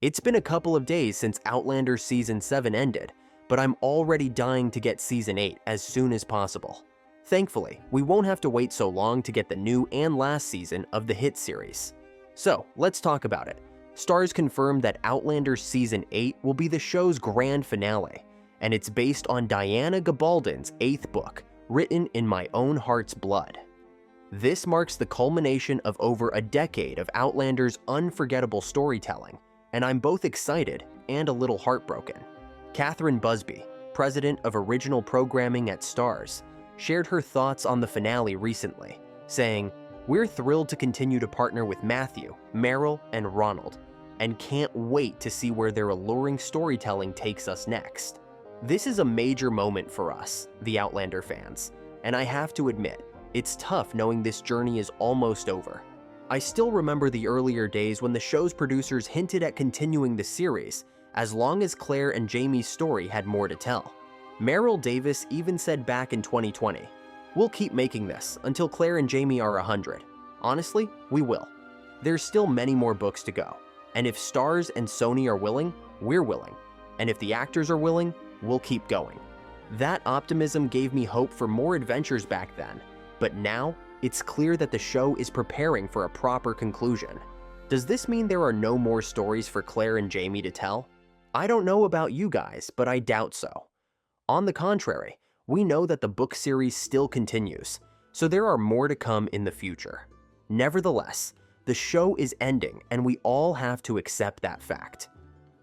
It's been a couple of days since Outlander Season 7 ended, but I'm already dying to get Season 8 as soon as possible. Thankfully, we won't have to wait so long to get the new and last season of the hit series. So, let's talk about it. Starz confirmed that Outlander Season 8 will be the show's grand finale, and it's based on Diana Gabaldon's 8th book, written in my own heart's blood. This marks the culmination of over a decade of Outlander's unforgettable storytelling, and I'm both excited and a little heartbroken. Catherine Busby, president of original programming at Starz, shared her thoughts on the finale recently, saying, "We're thrilled to continue to partner with Matthew, Meryl, and Ronald, and can't wait to see where their alluring storytelling takes us next." This is a major moment for us, the Outlander fans, and I have to admit, it's tough knowing this journey is almost over. I still remember the earlier days when the show's producers hinted at continuing the series, as long as Claire and Jamie's story had more to tell. Meryl Davis even said back in 2020, "We'll keep making this until Claire and Jamie are 100. Honestly, we will. There's still many more books to go, and if Starz and Sony are willing, we're willing, and if the actors are willing, we'll keep going." That optimism gave me hope for more adventures back then, but now it's clear that the show is preparing for a proper conclusion. Does this mean there are no more stories for Claire and Jamie to tell? I don't know about you guys, but I doubt so. On the contrary, we know that the book series still continues, so there are more to come in the future. Nevertheless, the show is ending and we all have to accept that fact.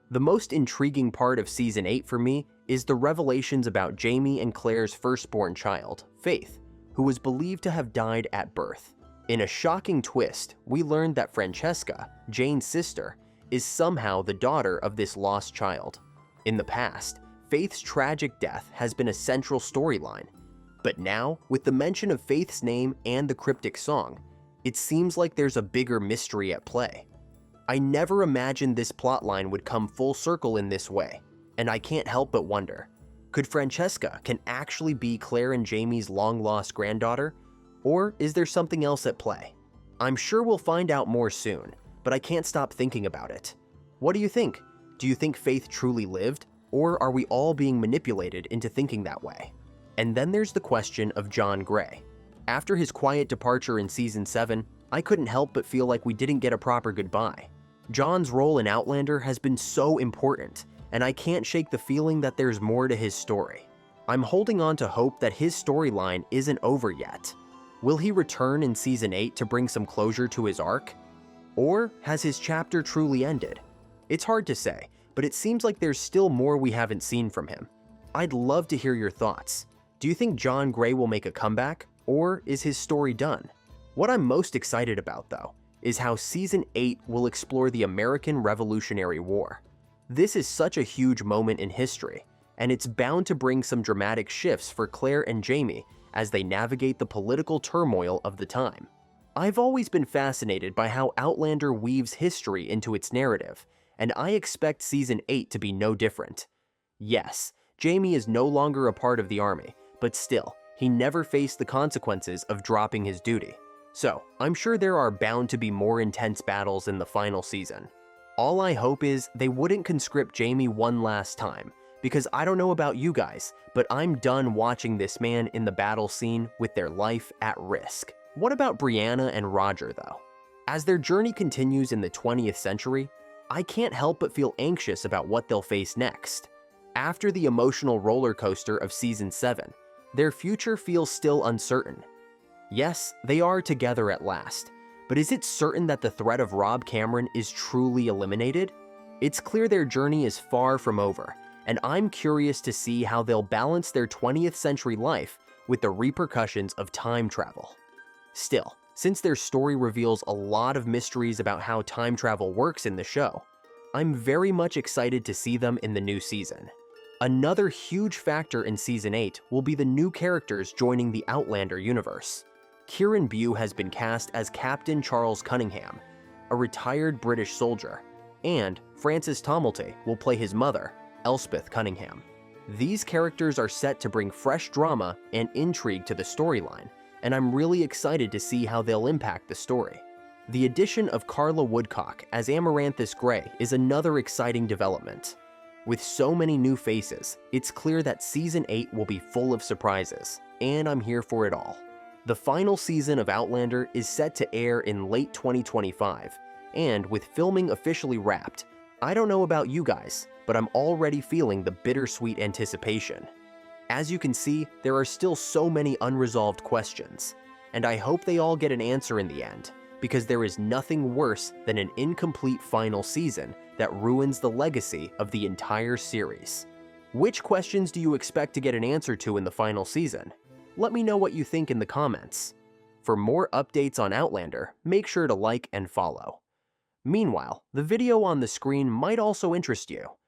The most intriguing part of Season 8 for me is the revelations about Jamie and Claire's firstborn child, Faith, who was believed to have died at birth. In a shocking twist, we learned that Francesca, Jane's sister, is somehow the daughter of this lost child. In the past, Faith's tragic death has been a central storyline, but now, with the mention of Faith's name and the cryptic song, it seems like there's a bigger mystery at play. I never imagined this plotline would come full circle in this way, and I can't help but wonder, could Francesca can actually be Claire and Jamie's long-lost granddaughter, or is there something else at play? I'm sure we'll find out more soon, but I can't stop thinking about it. What do you think? Do you think Faith truly lived, or are we all being manipulated into thinking that way? And then there's the question of John Gray. After his quiet departure in Season 7, I couldn't help but feel like we didn't get a proper goodbye. John's role in Outlander has been so important, and I can't shake the feeling that there's more to his story. I'm holding on to hope that his storyline isn't over yet. Will he return in Season 8 to bring some closure to his arc? Or has his chapter truly ended? It's hard to say, but it seems like there's still more we haven't seen from him. I'd love to hear your thoughts. Do you think John Gray will make a comeback, or is his story done? What I'm most excited about, though, is how Season 8 will explore the American Revolutionary War. This is such a huge moment in history, and it's bound to bring some dramatic shifts for Claire and Jamie as they navigate the political turmoil of the time. I've always been fascinated by how Outlander weaves history into its narrative, and I expect Season 8 to be no different. Yes, Jamie is no longer a part of the army, but still, he never faced the consequences of dropping his duty. So, I'm sure there are bound to be more intense battles in the final season. All I hope is they wouldn't conscript Jamie one last time, because I don't know about you guys, but I'm done watching this man in the battle scene with their life at risk. What about Brianna and Roger, though? As their journey continues in the 20th century, I can't help but feel anxious about what they'll face next. After the emotional roller coaster of Season 7, their future feels still uncertain. Yes, they are together at last, but is it certain that the threat of Rob Cameron is truly eliminated? It's clear their journey is far from over, and I'm curious to see how they'll balance their 20th century life with the repercussions of time travel. Still, since their story reveals a lot of mysteries about how time travel works in the show, I'm very much excited to see them in the new season. Another huge factor in Season 8 will be the new characters joining the Outlander universe. Kieran Bew has been cast as Captain Charles Cunningham, a retired British soldier, and Frances Tomelty will play his mother, Elspeth Cunningham. These characters are set to bring fresh drama and intrigue to the storyline, and I'm really excited to see how they'll impact the story. The addition of Carla Woodcock as Amaranthus Grey is another exciting development. With so many new faces, it's clear that Season 8 will be full of surprises, and I'm here for it all. The final season of Outlander is set to air in late 2025, and with filming officially wrapped, I don't know about you guys, but I'm already feeling the bittersweet anticipation. As you can see, there are still so many unresolved questions, and I hope they all get an answer in the end, because there is nothing worse than an incomplete final season that ruins the legacy of the entire series. Which questions do you expect to get an answer to in the final season? Let me know what you think in the comments. For more updates on Outlander, make sure to like and follow. Meanwhile, the video on the screen might also interest you.